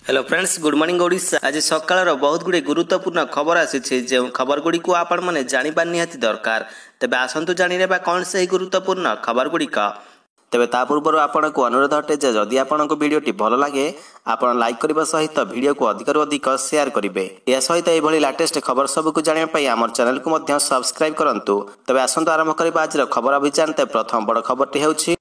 Hello friends, good morning Odisha. आज सकाळ बहुत गुड़े गुरुत्वपूर्ण खबर आसी जो खबर गुड़ी को आपण मैंने जाना निहाती दरकार। तेज आसतु जाना कौन से गुरुत्वपूर्ण खबर गुड़िक। तेज ता पूर्व आपन को अनुरोध अटे जे जदि आपन को वीडियोटी भल लगे आपन लाइक करने सहित वीडियो को अधिक अधिक शेयर करेंगे। यह सहित यह लेटेस्ट खबर सबको जानापी आम चैनल को सब्सक्राइब करूँ। तेज आसतु आरंभ करवा आज खबर अभियान। प्रथम बड़ खबरटी होछि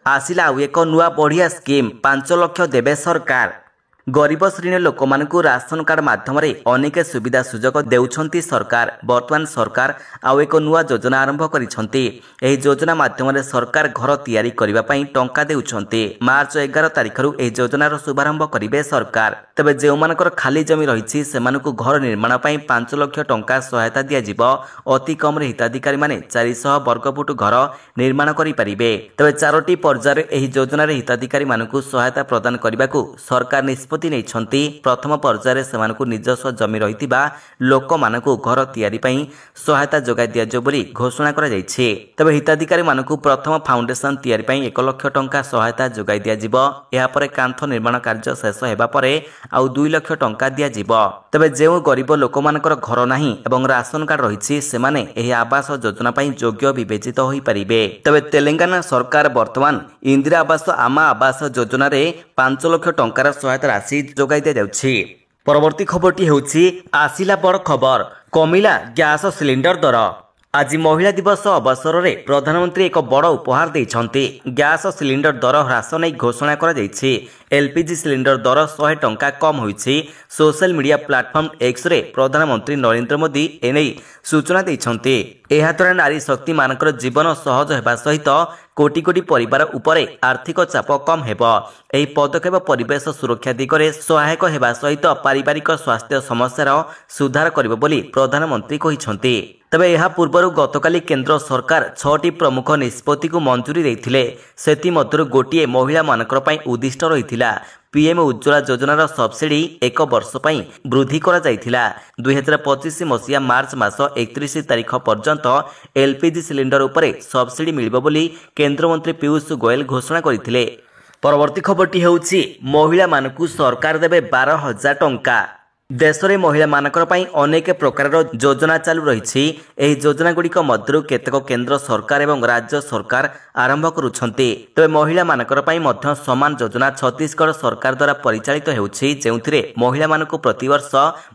आसिला एक नुआ बढ़िया स्कीम 5 लाख देवे सरकार। गरीब श्रेणी लोक मानकु राशन कार्ड माध्यम अनेक सुविधा सुजोग देउछंती सरकार। वर्तमान सरकार आउ एक नुआ योजना आरंभ करिसंती। एही योजना माध्यम सरकार घर तैयारी करिबा पई टंका देउछंती। मार्च 11 तारिखरु एही योजनार शुभारंभ करिवे सरकार। तबे जेउ मानकर खाली जमी रहिछि सेमानकु घर निर्माण पई 5 लाख टंका सहायता दिया जिवो। अति कम रे हिताधिकारी माने 400 वर्गफुट घर निर्माण करि परिबे। तबे 4टी पर्यायर एही योजना रे हिताधिकारी मानकु सहायता प्रदान करिबाकू सरकार निष्पत्ति नहीं। प्रथम पर्यायर से निजस्व जमी रही लोक मानकु घर तैयारी पई सहायता जोगाई दियाजो बोली घोषणा करा जायछि। तबे हिताधिकारी मानकु प्रथम फाउंडेशन तैयारी पई 1 लाख टंका सहायता जोगाई दियाजिवो। एहा परे कांथ निर्माण कार्य शेष हेबा परे आउ 2 लाख टंका दियाजिवो। तबे जेउ गरीब लोक मानकर घर नाही एवं राशन कार्ड रहिछि सेमाने एही आवास योजना पई योग्य विवेचित होई परिबे। तबे तेलंगाना सरकार वर्तमान इंदिरा आवास आमा आवास योजना रे 5 लाख टंकार सहायता राशि जोगाई दिया जाउछि। परवर्ती खबरटी होछि आसिला बड़ खबर कमिला गैस सिलिंडर दर। आज महिला दिवस अवसर में प्रधानमंत्री एक बड़ उपहार देइछंती। गैस सिलिंडर दर ह्रास नहीं घोषणा करा जायछि। एलपीजी सिलिंडर दर 100 टंका कम होइछि। सोशल मीडिया प्लेटफॉर्म एक्स रे प्रधानमंत्री नरेंद्र मोदी एने सूचना देइछंती। एहा द्वारा नारी शक्ति मानकर जीवन सहज हेबा सहित कोटी कोटी परिवार उपरे आर्थिक चाप कम हेबो। एही पदक्षेप परिवेश सुरक्षा दिगरे सहायक हेबा सहित पारिवारिक स्वास्थ्य समस्यार सुधार करिबो बोली प्रधानमंत्री कहिछंती। तबे यह पूर्व गतकाली केंद्र सरकार 6टी प्रमुख निष्पत्ति को मंजूरी देथिले। सेति मध्यरु गोटिए महिला मानकर पई उद्दिष्ट रहिथिला। पीएम उज्ज्वला योजनार सब्सिडी 1 वर्ष पई वृद्धि करा जायथिला। 2025 मसिया मार्च मास 31 तारिख पर्यंत एलपीजी सिलिंडर उपरे सब्सिडी मिलिबो बोली केंद्र मंत्री पीयूष गोयल घोषणा करथिले। परवर्ती खबरटी होउछि महिला मानकु सरकार देबे 12,000 टंका। देश में महिला मानकर पई अनेक प्रकार योजना चालू रही। योजना गुड़िक मध्यरु केतक केंद्र सरकार एवं राज्य सरकार आरंभ करुछंती। तबे महिला मानकर पई मध्य समान योजना छत्तीसगढ़ सरकार द्वारा परिचालित हेउछि, जेउथिरे महिला मानकु प्रतिवर्ष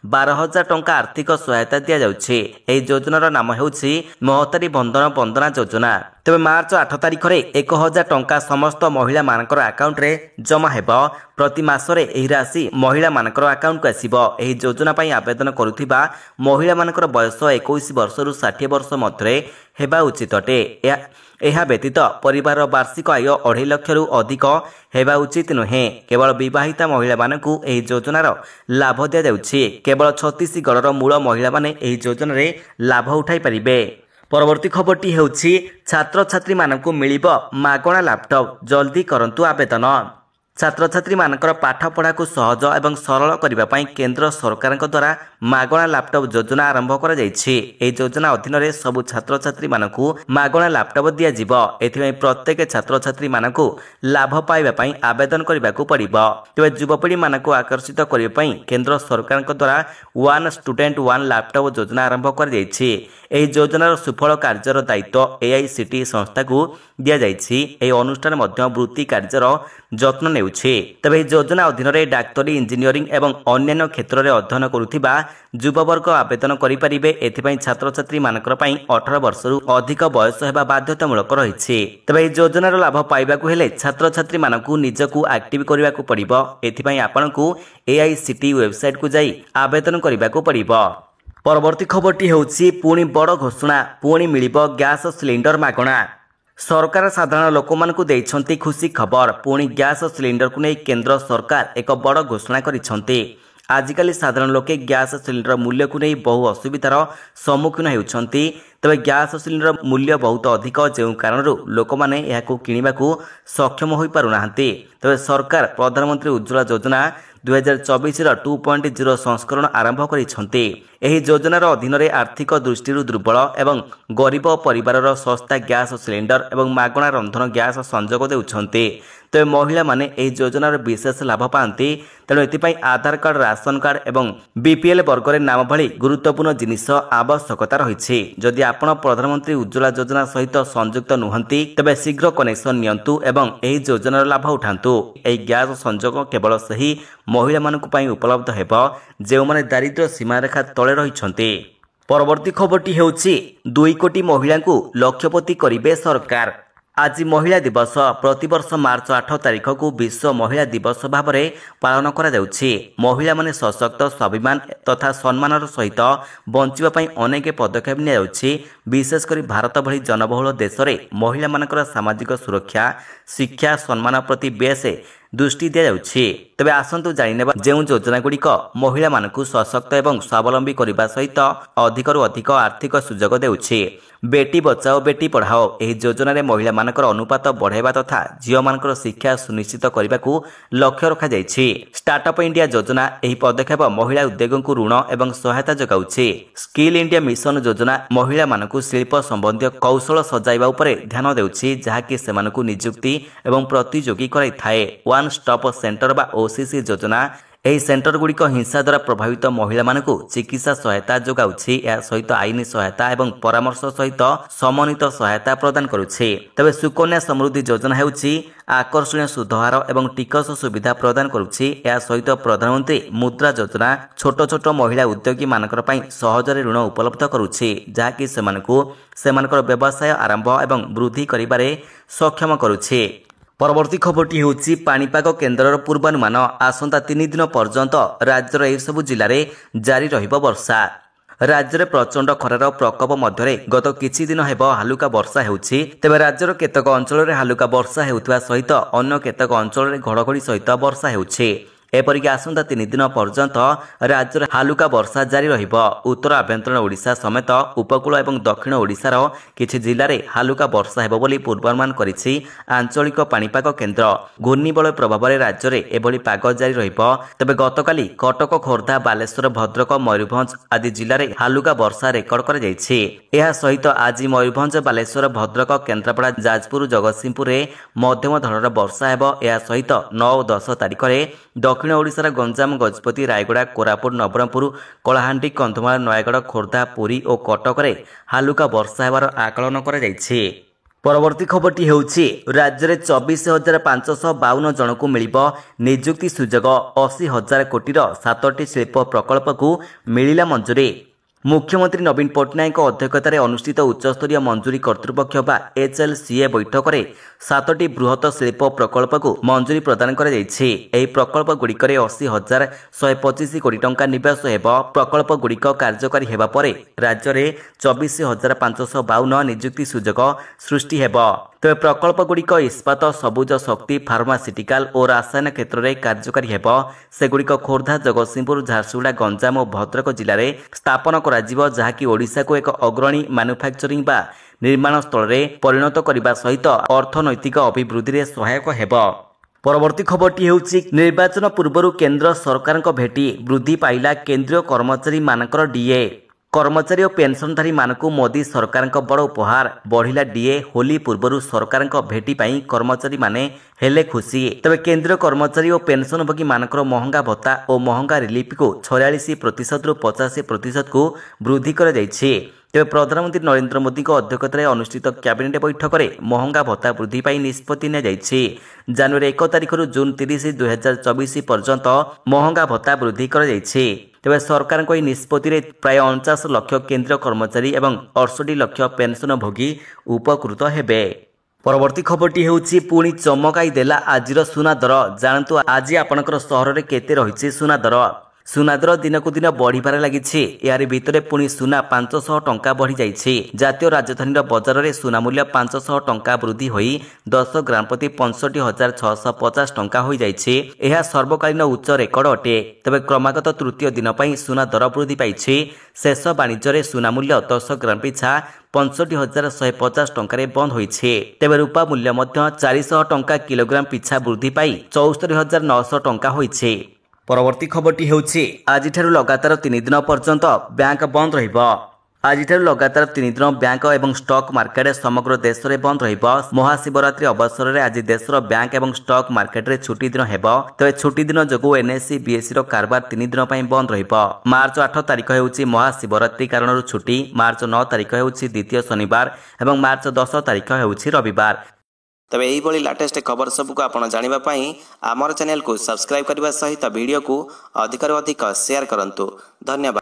12,000 टंका आर्थिक सहायता दिया जाउछि। एही योजनार नाम हेउछि महतारी बंधन वंदना योजना। तबे मार्च 8 तारिख रे 1,000 टंका समस्त महिला मानकर अकाउंट रे जमा हेबो। प्रति मासरे एही राशि महिला मानकर अकाउंट को आसीबो। एही योजना पई आवेदन करुथिबा महिला मानकर बयस 21 वर्ष रु 60 वर्ष मध्य हेबा उचित अटे। यह व्यतीत परिवार वार्षिक आय 2.5 लाख रु अधिक हेबा उचित नुहे। केवल विवाहिता महिला मानकु एही योजनार लाभ दिया जाउछि। केवल छत्तीसगढ़ मूल महिला माने एही योजना रे लाभ उठाई परिबे। परवर्ती खबरटी हेउछि छात्र छात्री मानकु मिलिबो मागणा लैपटॉप, जल्दी करंतु आवेदन। छात्र छात्री मानकर पाठ पढ़ा को सहज एवं सरल करने पई केंद्र सरकार द्वारा मागणा लैपटॉप योजना आरंभ करा जायछि। एही योजना अधीन रे सबु छात्र छात्री मानकु मागणा लैपटॉप दिया जिवो। एथिमे प्रत्येक छात्र छात्री मानकु लाभ पाइबा पई आवेदन करबाकू पड़िबो। तबे युवपीढ़ी मानकु आकर्षित करबा पई केंद्र सरकार द्वारा वन स्टूडेंट वन लैपटॉप योजना आरंभ करा जायछि। एही योजनार सुफल कार्यर दायित्व एआईसीटी संस्था को दिया जायछि। एही अनुष्ठान मध्य वृत्ति कार्यर जत्न नेउछि। तबे योजना अधीन रे डाक्टरी, इंजीनियरिंग एवं अन्य क्षेत्र में अध्ययन करुथिबा युववर्ग आवेदन करि परिबे। एथिपई छात्र छात्री मानकर पई 18 वर्ष रु अधिक बयस हेबा बाध्यतामूलक रहिछि। तबे एही योजनार लाभ पाइबाकू हेले छात्र छात्री मानकू निजकू एक्टिव करिबाकू पड़िबो। एथिपई आपनकू एआईसीटी वेबसाइट को जाई आवेदन करिबाकू पड़िबो। परवर्ती खबरटी होउछि पुणी बड़ घोषणा, पुणी मिलिबो गैस सिलिंडर मागणा। सरकार साधारण लोक मानकु देइछंती खुशी खबर। पुणी गैस सिलिंडर को नहीं केंद्र सरकार एक बड़ घोषणा करिछंती। आजिकल साधारण लोके गैस सिलिंडर मूल्य को नहीं बहु असुविधार सम्मुखीन होउछंती। तबे गैस सिलिंडर मूल्य बहुत अधिक जो कारण लोक मैंने यह किणवाकू सक्षम हो पारुनाहांती। तबे सरकार प्रधानमंत्री उज्ज्वला योजना 2024 2.0 संस्करण आरंभ करिछंती। एही योजनार अधीन रे आर्थिक दृष्टि दुर्बल एवं गरीब परिवार सस्ता गैस सिलिंडर एवं मागणा रंधन गैस संजोग देउछंती। ତେବେ ମହିଳାମାନେ ଏହି ଯୋଜନାର ବିଶେଷ ଲାଭ ପାଆନ୍ତି। ତେଣୁ ଏଥିପାଇଁ ଆଧାର କାର୍ଡ଼, ରାସନ କାର୍ଡ଼ ଏବଂ BPL ବର୍ଗରେ ନାମ ଭଳି ଗୁରୁତ୍ୱପୂର୍ଣ୍ଣ ଜିନିଷ ଆବଶ୍ୟକତା ରହିଛି। ଯଦି ଆପଣ ପ୍ରଧାନମନ୍ତ୍ରୀ ଉଜ୍ଜ୍ୱଳା ଯୋଜନା ସହିତ ସଂଯୁକ୍ତ ନୁହନ୍ତି ତେବେ ଶୀଘ୍ର କନେକ୍ସନ ନିଅନ୍ତୁ ଏବଂ ଏହି ଯୋଜନାର ଲାଭ ଉଠାନ୍ତୁ। ଏହି ଗ୍ୟାସ୍ ସଂଯୋଗ କେବଳ ସେହି ମହିଳାମାନଙ୍କ ପାଇଁ ଉପଲବ୍ଧ ହେବ ଯେଉଁମାନେ ଦାରିଦ୍ର୍ୟ ସୀମାରେଖା ତଳେ ରହିଛନ୍ତି। ପରବର୍ତ୍ତୀ ଖବରଟି ହେଉଛି 2 କୋଟି ମହିଳାଙ୍କୁ ଲକ୍ଷପତି କରିବେ ସରକାର। ଆଜି ମହିଳା ଦିବସ। ପ୍ରତିବର୍ଷ ମାର୍ଚ୍ଚ 8 ତାରିଖକୁ ବିଶ୍ୱ ମହିଳା ଦିବସ ଭାବରେ ପାଳନ କରାଯାଉଛି। ମହିଳାମାନେ ସଶକ୍ତ, ସ୍ୱାଭିମାନ ତଥା ସମ୍ମାନର ସହିତ ବଞ୍ଚିବା ପାଇଁ ଅନେକ ପଦକ୍ଷେପ ନିଆଯାଉଛି। ବିଶେଷ କରି ଭାରତ ଭଳି ଜନବହୁଳ ଦେଶରେ ମହିଳାମାନଙ୍କର ସାମାଜିକ ସୁରକ୍ଷା, ଶିକ୍ଷା, ସମ୍ମାନ ପ୍ରତି ବେଶ୍ ଦୃଷ୍ଟି ଦିଆଯାଉଛି। ତେବେ ଆସନ୍ତୁ ଜାଣିନେବା ଯେଉଁ ଯୋଜନାଗୁଡ଼ିକ ମହିଳାମାନଙ୍କୁ ସଶକ୍ତ ଏବଂ ସ୍ୱାବଲମ୍ବୀ କରିବା ସହିତ ଅଧିକରୁ ଅଧିକ ଆର୍ଥିକ ସୁଯୋଗ ଦେଉଛି। ବେଟି ବଚାଓ ବେଟି ପଢ଼ାଓ। ଏହି ଯୋଜନାରେ ମହିଳାମାନଙ୍କର ଅନୁପାତ ବଢ଼ାଇବା ତଥା ଝିଅମାନଙ୍କର ଶିକ୍ଷା ସୁନିଶ୍ଚିତ କରିବାକୁ ଲକ୍ଷ୍ୟ ରଖାଯାଇଛି। ଷ୍ଟାର୍ଟଅପ୍ ଇଣ୍ଡିଆ ଯୋଜନା। ଏହି ପଦକ୍ଷେପ ମହିଳା ଉଦ୍ୟୋଗଙ୍କୁ ଋଣ ଏବଂ ସହାୟତା ଯୋଗାଉଛି। ସ୍କିଲ୍ ଇଣ୍ଡିଆ ମିଶନ ଯୋଜନା ମହିଳାମାନଙ୍କୁ ଶିଳ୍ପ ସମ୍ବନ୍ଧୀୟ କୌଶଳ ସଜାଇବା ଉପରେ ଧ୍ୟାନ ଦେଉଛି, ଯାହାକି ସେମାନଙ୍କୁ ନିଯୁକ୍ତି ଏବଂ ପ୍ରତିଯୋଗୀ କରାଇଥାଏ। ୱାନ୍ ଷ୍ଟପ୍ ସେଣ୍ଟର ବା OCC ଯୋଜନା। ଏହି ସେଣ୍ଟରଗୁଡ଼ିକ ହିଂସା ଦ୍ୱାରା ପ୍ରଭାବିତ ମହିଳାମାନଙ୍କୁ ଚିକିତ୍ସା ସହାୟତା ଯୋଗାଉଛି। ଏହା ସହିତ ଆଇନ ସହାୟତା ଏବଂ ପରାମର୍ଶ ସହିତ ସମନ୍ୱିତ ସହାୟତା ପ୍ରଦାନ କରୁଛି। ତେବେ ସୁକନ୍ୟା ସମୃଦ୍ଧି ଯୋଜନା ହେଉଛି ଆକର୍ଷଣୀୟ ସୁଧହାର ଏବଂ ଟିକସ ସୁବିଧା ପ୍ରଦାନ କରୁଛି। ଏହା ସହିତ ପ୍ରଧାନମନ୍ତ୍ରୀ ମୁଦ୍ରା ଯୋଜନା ଛୋଟ ଛୋଟ ମହିଳା ଉଦ୍ୟୋଗୀମାନଙ୍କ ପାଇଁ ସହଜରେ ଋଣ ଉପଲବ୍ଧ କରୁଛି, ଯାହାକି ସେମାନଙ୍କୁ ସେମାନଙ୍କର ବ୍ୟବସାୟ ଆରମ୍ଭ ଏବଂ ବୃଦ୍ଧି କରିବାରେ ସକ୍ଷମ କରୁଛି। ପରବର୍ତ୍ତୀ ଖବରଟି ହେଉଛି ପାଣିପାଗ କେନ୍ଦ୍ରର ପୂର୍ବାନୁମାନ। ଆସନ୍ତା 3 ଦିନ ପର୍ଯ୍ୟନ୍ତ ରାଜ୍ୟର ଏହିସବୁ ଜିଲ୍ଲାରେ ଜାରି ରହିବ ବର୍ଷା। ରାଜ୍ୟରେ ପ୍ରଚଣ୍ଡ ଖରାର ପ୍ରକୋପ ମଧ୍ୟରେ ଗତ କିଛି ଦିନ ହେବ ହାଲୁକା ବର୍ଷା ହେଉଛି। ତେବେ ରାଜ୍ୟର କେତେକ ଅଞ୍ଚଳରେ ହାଲୁକା ବର୍ଷା ହେଉଥିବା ସହିତ ଅନ୍ୟ କେତେକ ଅଞ୍ଚଳରେ ଘଡ଼ଘଡ଼ି ସହିତ ବର୍ଷା ହେଉଛି। ଏପରିକି ଆସନ୍ତା 3 ଦିନ ପର୍ଯ୍ୟନ୍ତ ରାଜ୍ୟରେ ହାଲୁକା ବର୍ଷା ଜାରି ରହିବ। ଉତ୍ତର ଆଭ୍ୟନ୍ତରୀଣ ଓଡ଼ିଶା ସମେତ ଉପକୂଳ ଏବଂ ଦକ୍ଷିଣ ଓଡ଼ିଶାର କିଛି ଜିଲ୍ଲାରେ ହାଲୁକା ବର୍ଷା ହେବ ବୋଲି ପୂର୍ବାନୁମାନ କରିଛି ଆଞ୍ଚଳିକ ପାଣିପାଗ କେନ୍ଦ୍ର। ଘୂର୍ଣ୍ଣିବଳୟ ପ୍ରଭାବରେ ରାଜ୍ୟରେ ଏଭଳି ପାଗ ଜାରି ରହିବ। ତେବେ ଗତକାଲି କଟକ, ଖୋର୍ଦ୍ଧା, ବାଲେଶ୍ୱର, ଭଦ୍ରକ, ମୟୂରଭଞ୍ଜ ଆଦି ଜିଲ୍ଲାରେ ହାଲୁକା ବର୍ଷା ରେକର୍ଡ କରାଯାଇଛି। ଏହା ସହିତ ଆଜି ମୟୂରଭଞ୍ଜ, ବାଲେଶ୍ୱର, ଭଦ୍ରକ, କେନ୍ଦ୍ରାପଡ଼ା, ଯାଜପୁର, ଜଗତସିଂହପୁରରେ ମଧ୍ୟମ ଧରଣର ବର୍ଷା ହେବ। ଏହା ସହିତ 9 ଓ 10 ତାରିଖରେ ଦକ୍ଷିଣ ଓଡ଼ିଶାର ଗଞ୍ଜାମ, ଗଜପତି, ରାୟଗଡ଼ା, କୋରାପୁଟ, ନବରଙ୍ଗପୁର, କଳାହାଣ୍ଡି, କନ୍ଧମାଳ, ନୟାଗଡ଼, ଖୋର୍ଦ୍ଧା, ପୁରୀ ଓ କଟକରେ ହାଲୁକା ବର୍ଷା ହେବାର ଆକଳନ କରାଯାଇଛି। ପରବର୍ତ୍ତୀ ଖବରଟି ହେଉଛି ରାଜ୍ୟରେ 24,552 ଜଣଙ୍କୁ ମିଳିବ ନିଯୁକ୍ତି ସୁଯୋଗ। 80,000 କୋଟିର 7ଟି ଶିଳ୍ପ ପ୍ରକଳ୍ପକୁ ମିଳିଲା ମଞ୍ଜୁରୀ। ମୁଖ୍ୟମନ୍ତ୍ରୀ ନବୀନ ପଟ୍ଟନାୟକଙ୍କ ଅଧ୍ୟକ୍ଷତାରେ ଅନୁଷ୍ଠିତ ଉଚ୍ଚସ୍ତରୀୟ ମଞ୍ଜୁରୀ କର୍ତ୍ତୃପକ୍ଷ ବା HLCA ବୈଠକରେ 7ଟି ବୃହତ ଶିଳ୍ପ ପ୍ରକଳ୍ପକୁ ମଞ୍ଜୁରୀ ପ୍ରଦାନ କରାଯାଇଛି। ଏହି ପ୍ରକଳ୍ପଗୁଡ଼ିକରେ 80,125 କୋଟି ଟଙ୍କା ନିବେଶ ହେବ। ପ୍ରକଳ୍ପଗୁଡ଼ିକ କାର୍ଯ୍ୟକାରୀ ହେବା ପରେ ରାଜ୍ୟରେ 24,552 ନିଯୁକ୍ତି ସୁଯୋଗ ସୃଷ୍ଟି ହେବ। ତେବେ ପ୍ରକଳ୍ପଗୁଡ଼ିକ ଇସ୍ପାତ, ସବୁଜ ଶକ୍ତି, ଫାର୍ମାସିଟିକାଲ ଓ ରାସାୟନ କ୍ଷେତ୍ରରେ କାର୍ଯ୍ୟକାରୀ ହେବ। ସେଗୁଡ଼ିକ ଖୋର୍ଦ୍ଧା, ଜଗତସିଂହପୁର, ଝାରସୁଗୁଡ଼ା, ଗଞ୍ଜାମ ଓ ଭଦ୍ରକ ଜିଲ୍ଲାରେ ସ୍ଥାପନ କରାଯିବ, ଯାହାକି ଓଡ଼ିଶାକୁ ଏକ ଅଗ୍ରଣୀ ମାନୁଫ୍ୟାକ୍ଚରିଂ ବା ନିର୍ମାଣ ସ୍ଥଳରେ ପରିଣତ କରିବା ସହିତ ଅର୍ଥନୈତିକ ଅଭିବୃଦ୍ଧିରେ ସହାୟକ ହେବ। ପରବର୍ତ୍ତୀ ଖବରଟି ହେଉଛି ନିର୍ବାଚନ ପୂର୍ବରୁ କେନ୍ଦ୍ର ସରକାରଙ୍କ ଭେଟି ବୃଦ୍ଧି ପାଇଲା କେନ୍ଦ୍ରୀୟ କର୍ମଚାରୀମାନଙ୍କର DA। କର୍ମଚାରୀ ଓ ପେନ୍ସନଧାରୀମାନଙ୍କୁ ମୋଦି ସରକାରଙ୍କ ବଡ଼ ଉପହାର। ବଢ଼ିଲା DA। ହୋଲି ପୂର୍ବରୁ ସରକାରଙ୍କ ଭେଟି ପାଇଁ କର୍ମଚାରୀମାନେ ହେଲେ ଖୁସି। ତେବେ କେନ୍ଦ୍ରୀୟ କର୍ମଚାରୀ ଓ ପେନ୍ସନଭୋଗୀମାନଙ୍କର ମହଙ୍ଗା ଭତ୍ତା ଓ ମହଙ୍ଗା ରିଲିଫକୁ 46%ରୁ 85%କୁ ବୃଦ୍ଧି କରାଯାଇଛି। ତେବେ ପ୍ରଧାନମନ୍ତ୍ରୀ ନରେନ୍ଦ୍ର ମୋଦିଙ୍କ ଅଧ୍ୟକ୍ଷତାରେ ଅନୁଷ୍ଠିତ କ୍ୟାବିନେଟ୍ ବୈଠକରେ ମହଙ୍ଗା ଭତ୍ତା ବୃଦ୍ଧି ପାଇଁ ନିଷ୍ପତ୍ତି ନିଆଯାଇଛି। ଜାନୁଆରୀ 1 ତାରିଖରୁ ଜୁନ୍ 30, 2024 ପର୍ଯ୍ୟନ୍ତ ମହଙ୍ଗା ଭତ୍ତା ବୃଦ୍ଧି କରାଯାଇଛି। ତେବେ ସରକାରଙ୍କ ଏହି ନିଷ୍ପତ୍ତିରେ ପ୍ରାୟ 49 ଲକ୍ଷ କେନ୍ଦ୍ରୀୟ କର୍ମଚାରୀ ଏବଂ 68 ଲକ୍ଷ ପେନ୍ସନଭୋଗୀ ଉପକୃତ ହେବେ। ପରବର୍ତ୍ତୀ ଖବରଟି ହେଉଛି ପୁଣି ଚମକାଇ ଦେଲା ଆଜିର ସୁନା ଦର। ଜାଣନ୍ତୁ ଆଜି ଆପଣଙ୍କର ସହରରେ କେତେ ରହିଛି ସୁନା ଦର। ସୁନା ଦର ଦିନକୁ ଦିନ ବଢ଼ିବାରେ ଲାଗିଛି। ଏହାରି ଭିତରେ ପୁଣି ସୁନା 500 ଟଙ୍କା ବଢ଼ିଯାଇଛି। ଜାତୀୟ ରାଜଧାନୀର ବଜାରରେ ସୁନା ମୂଲ୍ୟ 500 ଟଙ୍କା ବୃଦ୍ଧି ହୋଇ 10 ଗ୍ରାମ ପ୍ରତି 65,650 ଟଙ୍କା ହୋଇଯାଇଛି। ଏହା ସର୍ବକାଳୀନ ଉଚ୍ଚ ରେକର୍ଡ ଅଟେ। ତେବେ କ୍ରମାଗତ ତୃତୀୟ ଦିନ ପାଇଁ ସୁନା ଦର ବୃଦ୍ଧି ପାଇଛି। ଶେଷ ବାଣିଜ୍ୟରେ ସୁନା ମୂଲ୍ୟ 10 ଗ୍ରାମ ପିଛା 65,150 ଟଙ୍କାରେ ବନ୍ଦ ହୋଇଛି। ତେବେ ରୂପା ମୂଲ୍ୟ ମଧ୍ୟ 400 ଟଙ୍କା କିଲୋଗ୍ରାମ ପିଛା ବୃଦ୍ଧି ପାଇ 74,900 ଟଙ୍କା ହୋଇଛି। ପରବର୍ତ୍ତୀ ଖବରଟି ହେଉଛି ଆଜିଠାରୁ ଲଗାତାର 3 ଦିନ ପର୍ଯ୍ୟନ୍ତ ବ୍ୟାଙ୍କ ବନ୍ଦ ରହିବ। ଆଜିଠାରୁ ଲଗାତାର 3 ଦିନ ବ୍ୟାଙ୍କ ଏବଂ ଷ୍ଟକ୍ ମାର୍କେଟ ସମଗ୍ର ଦେଶରେ ବନ୍ଦ ରହିବ। ମହାଶିବରାତ୍ରି ଅବସରରେ ଆଜି ଦେଶର ବ୍ୟାଙ୍କ ଏବଂ ଷ୍ଟକ୍ ମାର୍କେଟରେ ଛୁଟି ଦିନ ହେବ। ତେବେ ଛୁଟି ଦିନ ଯୋଗୁଁ ଏନ୍ଏସ୍ଇ ବିଏସ୍ସିର କାରବାର 3 ଦିନ ପାଇଁ ବନ୍ଦ ରହିବ। ମାର୍ଚ୍ଚ 8 ତାରିଖ ହେଉଛି ମହାଶିବରାତ୍ରି କାରଣରୁ ଛୁଟି, ମାର୍ଚ୍ଚ 9 ତାରିଖ ହେଉଛି ଦ୍ୱିତୀୟ ଶନିବାର ଏବଂ ମାର୍ଚ୍ଚ 10 ତାରିଖ ହେଉଛି ରବିବାର। ତେବେ ଏହିଭଳି ଲାଟେଷ୍ଟ ଖବର ସବୁକୁ ଆପଣ ଜାଣିବା ପାଇଁ ଆମର ଚ୍ୟାନେଲକୁ ସବସ୍କ୍ରାଇବ୍ କରିବା ସହିତ ଭିଡ଼ିଓକୁ ଅଧିକରୁ ଅଧିକ ସେୟାର କରନ୍ତୁ। ଧନ୍ୟବାଦ।